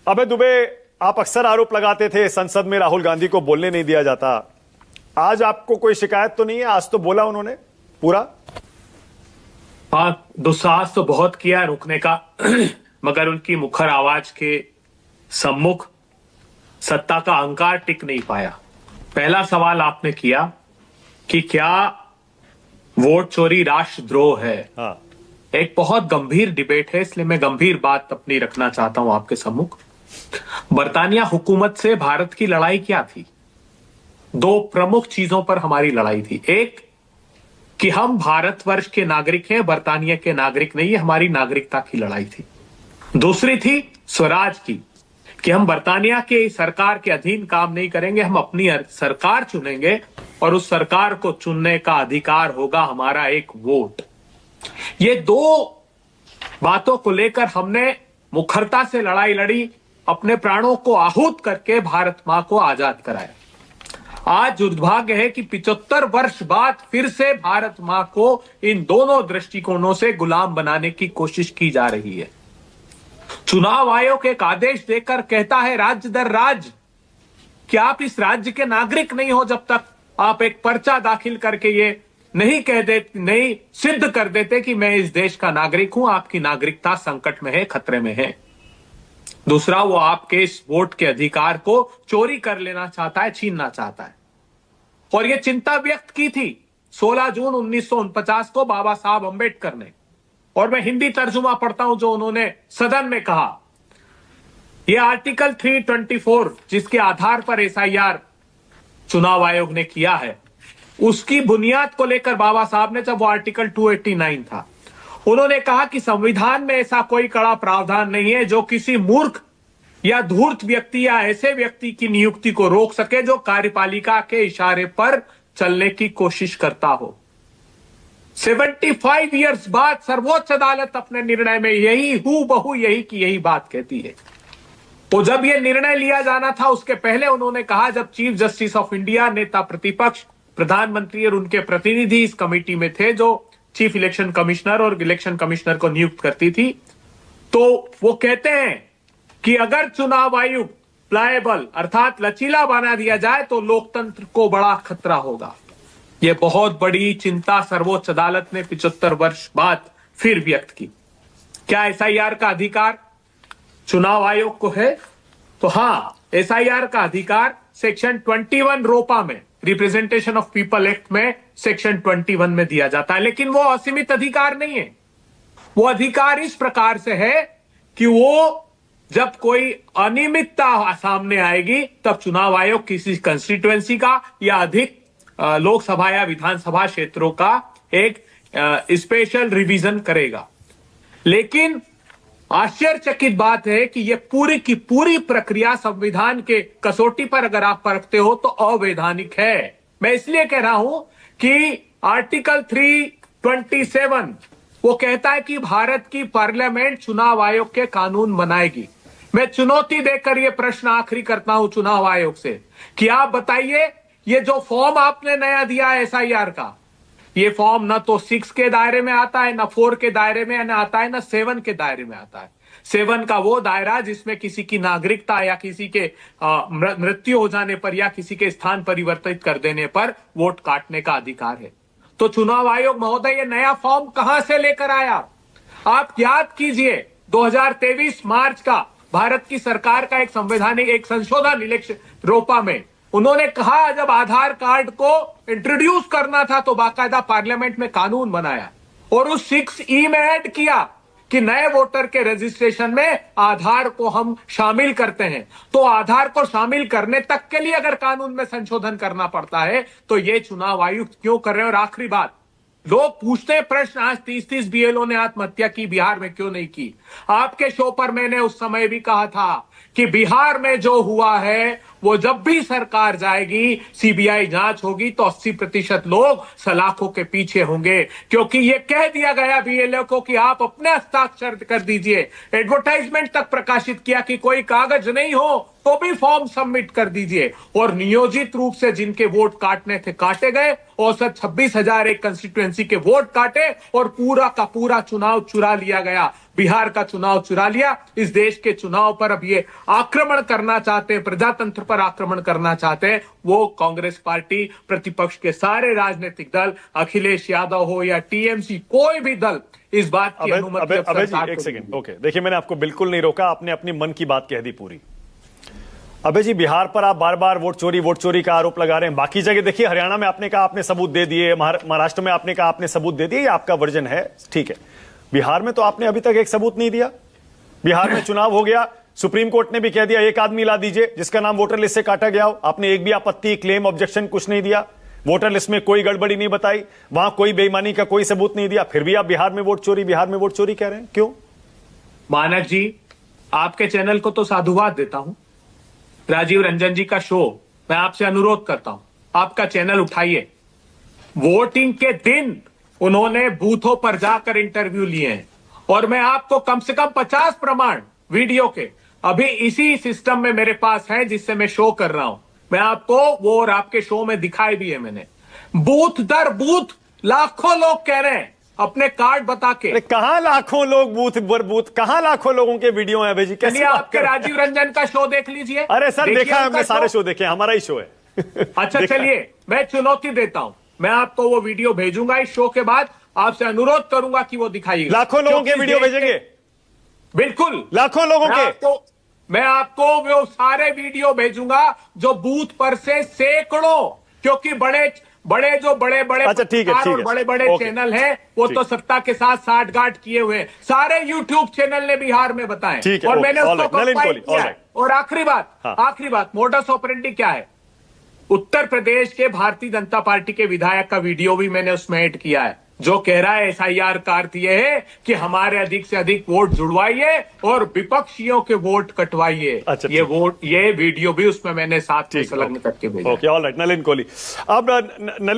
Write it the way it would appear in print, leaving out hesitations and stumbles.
अबे दुबे, आप अक्सर आरोप लगाते थे संसद में राहुल गांधी को बोलने नहीं दिया जाता। आज आपको कोई शिकायत तो नहीं है? आज तो बोला उन्होंने पूरा। हाँ, दुस्साहस तो बहुत किया रुकने का मगर उनकी मुखर आवाज के सम्मुख सत्ता का अहंकार टिक नहीं पाया। पहला सवाल आपने किया कि क्या वोट चोरी राष्ट्रद्रोह है। हाँ। एक बहुत गंभीर डिबेट है, इसलिए मैं गंभीर बात अपनी रखना चाहता हूं आपके सम्मुख। बरतानिया हुकूमत से भारत की लड़ाई क्या थी? दो प्रमुख चीजों पर हमारी लड़ाई थी। एक कि हम भारतवर्ष के नागरिक हैं, बरतानिया के नागरिक नहीं है, हमारी नागरिकता की लड़ाई थी। दूसरी थी स्वराज की, कि हम बरतानिया के सरकार के अधीन काम नहीं करेंगे, हम अपनी सरकार चुनेंगे और उस सरकार को चुनने का अधिकार होगा हमारा एक वोट। ये दो बातों को लेकर हमने मुखरता से लड़ाई लड़ी, अपने प्राणों को आहूत करके भारत मां को आजाद कराया। आज दुर्भाग्य है कि 75 वर्ष बाद फिर से भारत मां को इन दोनों दृष्टिकोणों से गुलाम बनाने की कोशिश की जा रही है। चुनाव आयोग एक आदेश देकर कहता है राज्य दर राज्य कि आप इस राज्य के नागरिक नहीं हो जब तक आप एक पर्चा दाखिल करके ये नहीं सिद्ध कर देते कि मैं इस देश का नागरिक हूं, आपकी नागरिकता संकट में है, खतरे में है। दूसरा, वो आपके इस वोट के अधिकार को चोरी कर लेना चाहता है, छीनना चाहता है। और ये चिंता व्यक्त की थी 16 जून 1949 को बाबा साहब अंबेडकर ने। और मैं हिंदी तर्जुमा पढ़ता हूं जो उन्होंने सदन में कहा। यह आर्टिकल 324 जिसके आधार पर एसआईआर चुनाव आयोग ने किया है, उसकी बुनियाद को लेकर बाबा साहब ने, जब वो आर्टिकल 289 था, उन्होंने कहा कि संविधान में ऐसा कोई कड़ा प्रावधान नहीं है जो किसी मूर्ख या धूर्त व्यक्ति या ऐसे व्यक्ति की नियुक्ति को रोक सके जो कार्यपालिका के इशारे पर चलने की कोशिश करता हो। 75 इयर्स बाद सर्वोच्च अदालत अपने निर्णय में यही बात कहती है। तो जब यह निर्णय लिया जाना था उसके पहले उन्होंने कहा, जब चीफ जस्टिस ऑफ इंडिया, नेता प्रतिपक्ष, प्रधानमंत्री और उनके प्रतिनिधि इस कमेटी में थे जो चीफ इलेक्शन कमिश्नर और इलेक्शन कमिश्नर को नियुक्त करती थी, तो वो कहते हैं कि अगर चुनाव आयोग प्लायबल अर्थात लचीला बना दिया जाए तो लोकतंत्र को बड़ा खतरा होगा। यह बहुत बड़ी चिंता सर्वोच्च अदालत ने 75 वर्ष बाद फिर व्यक्त की। क्या एसआईआर का अधिकार चुनाव आयोग को है? तो हाँ, एसआईआर का अधिकार सेक्शन 21 रोपा में, रिप्रेजेंटेशन ऑफ पीपल एक्ट में सेक्शन 21 में दिया जाता है। लेकिन वो असीमित अधिकार नहीं है। वो अधिकार इस प्रकार से है कि वो जब कोई अनियमितता सामने आएगी तब चुनाव आयोग किसी कंस्टिट्यूएंसी का या अधिक लोकसभा या विधानसभा क्षेत्रों का एक स्पेशल रिवीजन करेगा। लेकिन आश्चर्यचकित बात है कि यह पूरी की पूरी प्रक्रिया संविधान के कसौटी पर अगर आप परखते हो तो अवैधानिक है। मैं इसलिए कह रहा हूं कि आर्टिकल 327 वो कहता है कि भारत की पार्लियामेंट चुनाव आयोग के कानून बनाएगी। मैं चुनौती देकर यह प्रश्न आखिरी करता हूं चुनाव आयोग से कि आप बताइए, ये जो फॉर्म आपने नया दिया है एसआईआर का, ये फॉर्म ना तो 6 के दायरे में आता है, ना 4 के दायरे में आता है, ना 7 के दायरे में आता है। 7 का वो दायरा जिसमें किसी की नागरिकता या किसी के मृत्यु हो जाने पर या किसी के स्थान परिवर्तित कर देने पर वोट काटने का अधिकार है। तो चुनाव आयोग महोदय ये नया फॉर्म कहां से लेकर आया? आप याद कीजिए 2023 मार्च का भारत की सरकार का एक संवैधानिक एक संशोधन इलेक्शन रोपा में उन्होंने कहा, जब आधार कार्ड को इंट्रोड्यूस करना था तो बाकायदा पार्लियामेंट में कानून बनाया और उस 6E में ऐड किया कि नए वोटर के रजिस्ट्रेशन में आधार को हम शामिल करते हैं। तो आधार को शामिल करने तक के लिए अगर कानून में संशोधन करना पड़ता है तो ये चुनाव आयुक्त क्यों कर रहे हैं? और आखिरी बात, लोग पूछते हैं प्रश्न, आज 30 बीएलओ ने आत्महत्या की, बिहार में क्यों नहीं की? आपके शो पर मैंने उस समय भी कहा था कि बिहार में जो हुआ है वो जब भी सरकार जाएगी, सीबीआई जांच होगी तो 80% लोग सलाखों के पीछे होंगे, क्योंकि ये कह दिया गया बीएलओ को कि आप अपने हस्ताक्षर कर दीजिए। एडवर्टाइजमेंट तक प्रकाशित किया कि कोई कागज नहीं हो तो भी फॉर्म सबमिट कर दीजिए। और नियोजित रूप से जिनके वोट काटने थे काटे गए, औसत 26,000 एक कंस्टिट्यूएंसी के वोट काटे और पूरा का पूरा चुनाव चुरा लिया गया। बिहार का चुनाव चुरा लिया। इस देश के चुनाव पर अब ये आक्रमण करना चाहते हैं, प्रजातंत्र पर आक्रमण करना चाहते हैं वो कांग्रेस पार्टी, प्रतिपक्ष के सारे राजनीतिक दल, अखिलेश यादव हो या टीएमसी, कोई भी दल इस बात की अनुमति अब अबे जी सरकार एक को सेकंड, देगी। ओके, देखिए मैंने आपको बिल्कुल नहीं रोका, आपने अपनी मन की बात कह दी पूरी। अबे जी बिहार पर आप बार बार वोट चोरी का आरोप लगा रहे हैं, बाकी जगह देखिए, हरियाणा में आपने कहा आपने सबूत दे दिए, महाराष्ट्र में आपने कहा आपने सबूत दे दिए, ये आपका वर्जन है, ठीक है। बिहार में तो आपने अभी तक एक सबूत नहीं दिया। बिहार में चुनाव हो गया, सुप्रीम कोर्ट ने भी कह दिया एक आदमी ला दीजिए जिसका नाम वोटर लिस्ट से काटा गया हो, आपने एक भी आपत्ति, क्लेम, ऑब्जेक्शन कुछ नहीं दिया। वोटर लिस्ट में कोई गड़बड़ी नहीं बताई, वहां कोई बेईमानी का कोई सबूत नहीं दिया, फिर भी आप बिहार में वोट चोरी कह रहे हैं, क्यों? मानक जी, आपके चैनल को तो साधुवाद देता हूं। राजीव रंजन जी का शो, मैं आपसे अनुरोध करता हूं, आपका चैनल उठाइए। वोटिंग के दिन उन्होंने बूथों पर जाकर इंटरव्यू लिए हैं और मैं आपको कम से कम 50 प्रमाण वीडियो के अभी इसी सिस्टम में मेरे पास है जिससे मैं शो कर रहा हूं। मैं आपको वो और आपके शो में दिखाई भी है मैंने। बूथ दर बूथ लाखों लोग कह रहे हैं अपने कार्ड बता के। अरे कहां लाखों लोग बूथ पर बूथ, कहां लाखों लोगों के वीडियो हैं भाई जी? कैसे चलिए आपके राजीव रंजन का शो देख लीजिए। अरे सर देखिए देखा है उनका हमने, सारे शो देखे, हमारा ही शो है। अच्छा देखा। चलिए, मैं चुनौती देता हूं, मैं आपको वो वीडियो भेजूंगा इस शो के बाद, आपसे अनुरोध करूंगा कि वो दिखाइए। लाखों लोगों के वीडियो भेजेंगे? बिल्कुल, लाखों लोगों के? मैं आपको वो सारे वीडियो भेजूंगा जो बूथ पर से सैकड़ों, क्योंकि बड़े बड़े अच्छा, ठीक है, और बड़े ओके, चैनल हैं, वो तो सत्ता के साथ साठगांठ किए हुए हैं। सारे यूट्यूब चैनल ने बिहार में बताए, ठीक है, और ओके, मैंने ऑलराइट, उसको नलिन कंपाइल कोहली, किया है। ऑलराइट। और हाँ। आखिरी बात, मोडस ऑपरेंडी क्या है? उत्तर प्रदेश के भारतीय जनता पार्टी के विधायक का वीडियो भी मैंने उसमें ऐड किया है, जो कह रहा है एसआईआर का अर्थ यह है कि हमारे अधिक से अधिक वोट जुड़वाइए और विपक्षियों के वोट कटवाइए। अच्छा, ये वीडियो भी उसमें मैंने साथ में संलग्न करके भेजा। Okay, alright, Nalin Kohli. अब नलिन